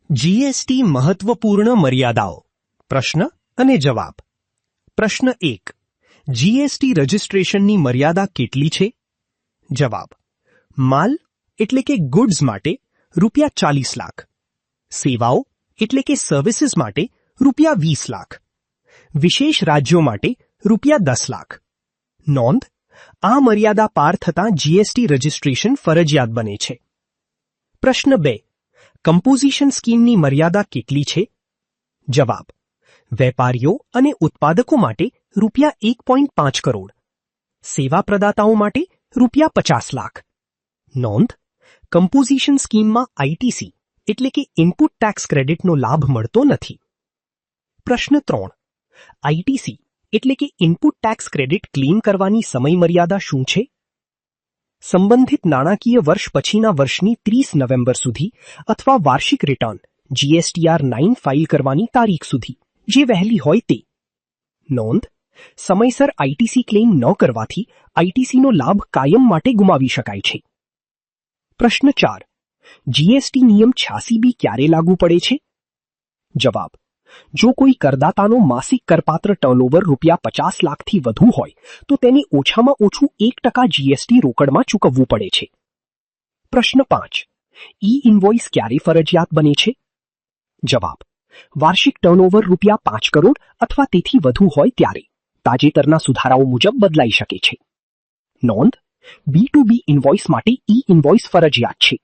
GST મહત્વપૂર્ણ મર્યાદાઓ પ્રશ્ન અને જવાબ. પ્રશ્ન 1. જીએસટી રજિસ્ટ્રેશનની મર્યાદા કેટલી છે? જવાબ. માલ એટલે કે ગુડ્સ માટે ₹40 લાખ, સેવાઓ એટલે કે સર્વિસીસ માટે ₹20 લાખ, વિશેષ રાજ્યો માટે ₹10 લાખ. નોંધ: આ મર્યાદા પાર થતાં જીએસટી રજિસ્ટ્રેશન ફરજિયાત બને છે. પ્રશ્ન 2. કમ્પોઝિશન સ્કીમની મર્યાદા કેટલી છે? જવાબ. વેપારીઓ અને ઉત્પાદકો માટે ₹1.5 કરોડ, સેવા પ્રદાતાઓ માટે ₹50 લાખ. નોંધ: કમ્પોઝિશન સ્કીમમાં આઈટીસી એટલે કે ઇનપુટ ટેક્સ ક્રેડિટનો લાભ મળતો નથી. પ્રશ્ન 3. આઈટીસી એટલે કે ઇનપુટ ટેક્સ ક્રેડિટ ક્લેમ કરવાની સમયમર્યાદા શું છે? સંબંધિત નાણાકીય વર્ષ પછીના વર્ષની 30 નવેમ્બર સુધી અથવા વાર્ષિક રિટર્ન GSTR 9 ફાઇલ કરવાની તારીખ સુધી, જે વહેલી હોય તે. નોંધ: સમયસર આઈટીસી ક્લેમ ન કરવાથી આઈટીસીનો લાભ કાયમ માટે ગુમાવી શકાય છે. પ્રશ્ન 4. જીએસટી નિયમ 86B ક્યારે લાગુ પડે છે? જવાબ. જો કોઈ કરદાતાનો માસિક કરપાત્ર ટર્નઓવર ₹50 લાખથી વધુ હોય તો તેને ઓછામાં ઓછું 1% જીએસટી રોકડમાં ચૂકવવું પડે છે. પ્રશ્ન 5. ઈ-ઇનવોઇસ ક્યારે ફરજિયાત બને છે? જવાબ. વાર્ષિક ટર્નઓવર ₹5 કરોડ અથવા તેથી વધુ હોય ત્યારે, તાજેતરના સુધારાઓ મુજબ બદલાઈ શકે છે. નોંધ: B2B ઇનવોઇસ માટે ઈ-ઇનવોઇસ ફરજિયાત છે.